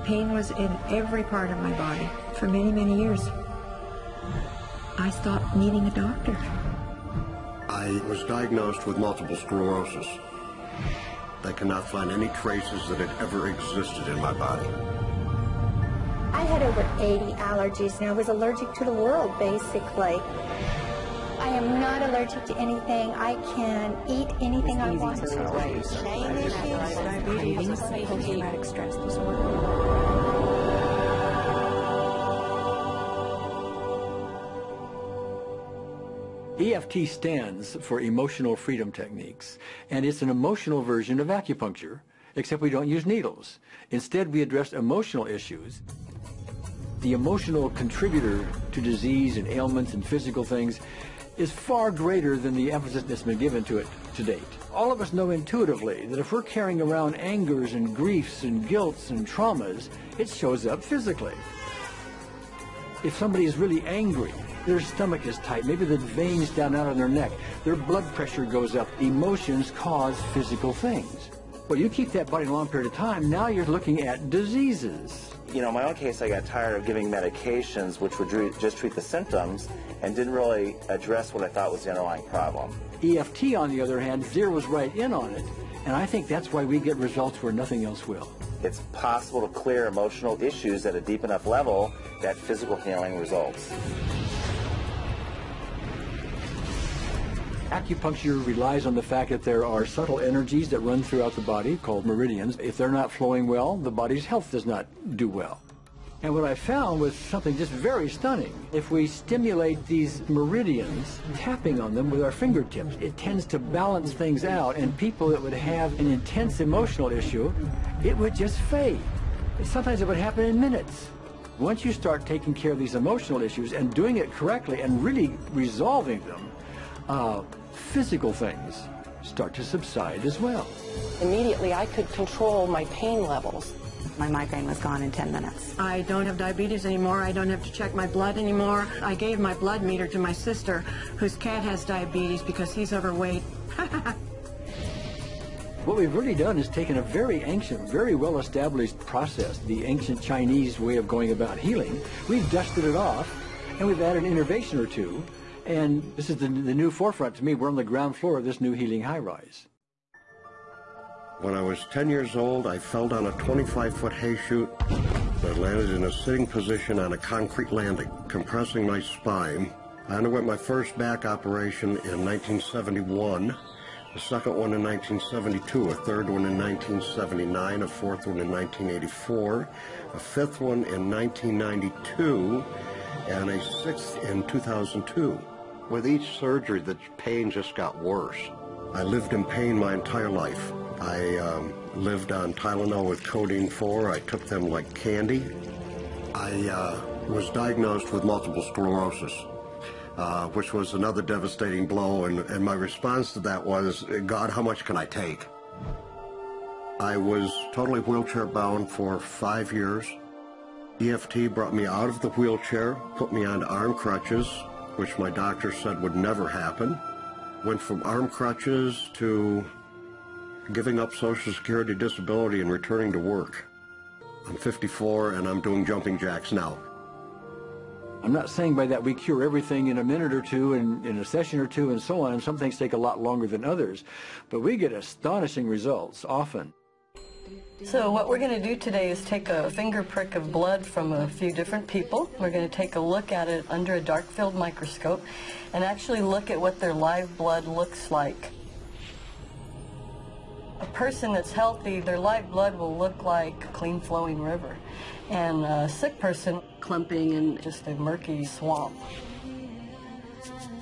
pain was in every part of my body for many, many years. I stopped needing a doctor. I was diagnosed with multiple sclerosis. They cannot find any traces that it ever existed in my body. I had over 80 allergies, and I was allergic to the world, basically. I am not allergic to anything. I can eat anything I want. Diabetes, post-traumatic stress disorder. EFT stands for Emotional Freedom Techniques, and it's an emotional version of acupuncture, except we don't use needles. Instead, we address emotional issues. The emotional contributor to disease and ailments and physical things is far greater than the emphasis that's been given to it to date. All of us know intuitively that if we're carrying around angers and griefs and guilts and traumas, it shows up physically. If somebody is really angry, their stomach is tight, maybe the veins down out on their neck, their blood pressure goes up. Emotions cause physical things. Well, you keep that body a long period of time, now you're looking at diseases. You know, in my own case, I got tired of giving medications which would just treat the symptoms and didn't really address what I thought was the underlying problem. EFT, on the other hand, zeroes right in on it, and I think that's why we get results where nothing else will. It's possible to clear emotional issues at a deep enough level that physical healing results. Acupuncture relies on the fact that there are subtle energies that run throughout the body called meridians. If they're not flowing well, the body's health does not do well. And what I found was something just very stunning. If we stimulate these meridians, tapping on them with our fingertips, it tends to balance things out, and people that would have an intense emotional issue, it would just fade. Sometimes it would happen in minutes. Once you start taking care of these emotional issues and doing it correctly and really resolving them, physical things start to subside as well. Immediately, I could control my pain levels. My migraine was gone in 10 minutes. I don't have diabetes anymore. I don't have to check my blood anymore. I gave my blood meter to my sister, whose cat has diabetes because he's overweight. What we've really done is taken a very ancient, very well-established process, the ancient Chinese way of going about healing. We've dusted it off, and we've added an innovation or two, and this is the new forefront to me. We're on the ground floor of this new healing high-rise. When I was 10 years old, I fell down a 25-foot hay chute that landed in a sitting position on a concrete landing, compressing my spine. I underwent my first back operation in 1971, a second one in 1972, a third one in 1979, a fourth one in 1984, a fifth one in 1992, and a sixth in 2002. With each surgery, the pain just got worse. I lived in pain my entire life. I lived on Tylenol with codeine 4. I took them like candy. I was diagnosed with multiple sclerosis, which was another devastating blow, and my response to that was, God, how much can I take? I was totally wheelchair bound for 5 years. EFT brought me out of the wheelchair, put me on arm crutches, which my doctor said would never happen. Went from arm crutches to giving up Social Security disability and returning to work. I'm 54 and I'm doing jumping jacks now. I'm not saying by that we cure everything in a minute or two and in a session or two and so on, and some things take a lot longer than others, but we get astonishing results often. So what we're going to do today is take a finger prick of blood from a few different people. We're going to take a look at it under a dark field microscope and actually look at what their live blood looks like. A person that's healthy, their live blood will look like a clean flowing river, and a sick person clumping in just a murky swamp.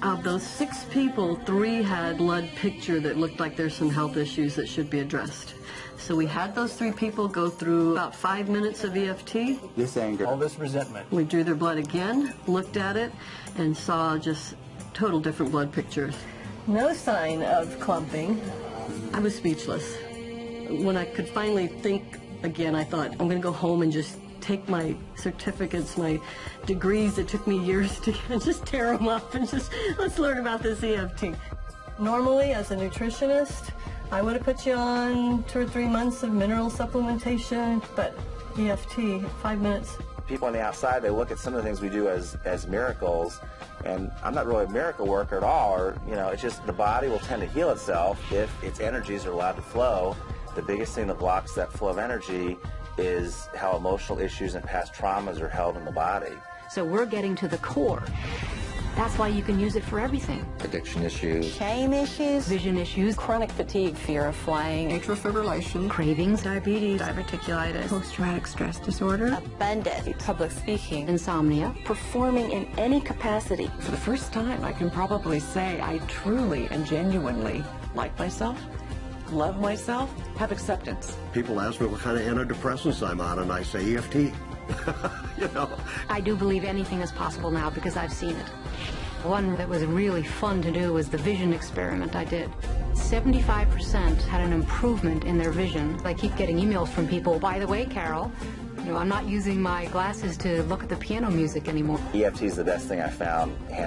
Of those 6 people, 3 had blood picture that looked like there's some health issues that should be addressed. So we had those 3 people go through about 5 minutes of EFT. This anger. All this resentment. We drew their blood again, looked at it, and saw just total different blood pictures. No sign of clumping. I was speechless. When I could finally think again, I thought, I'm going to go home and just take my certificates, my degrees that took me years to get, and just tear them up and just, let's learn about this EFT. Normally, as a nutritionist, I would have put you on 2 or 3 months of mineral supplementation, but EFT, 5 minutes. People on the outside, they look at some of the things we do as miracles, and I'm not really a miracle worker at all, or, you know, it's just the body will tend to heal itself if its energies are allowed to flow. The biggest thing that blocks that flow of energy is how emotional issues and past traumas are held in the body. So we're getting to the core. That's why you can use it for everything. Addiction issues. Shame issues. Vision issues. Chronic fatigue, fear of flying. Atrial fibrillation. Cravings. Diabetes. Diverticulitis. Post-traumatic stress disorder. Abundance. Public speaking. Insomnia. Performing in any capacity. For the first time, I can probably say I truly and genuinely like myself, love myself, have acceptance. People ask me what kind of antidepressants I'm on, and I say EFT. You know. I do believe anything is possible now because I've seen it. One that was really fun to do was the vision experiment I did. 75% had an improvement in their vision. I keep getting emails from people, by the way, Carol, you know, I'm not using my glasses to look at the piano music anymore. EFT is the best thing I found, hands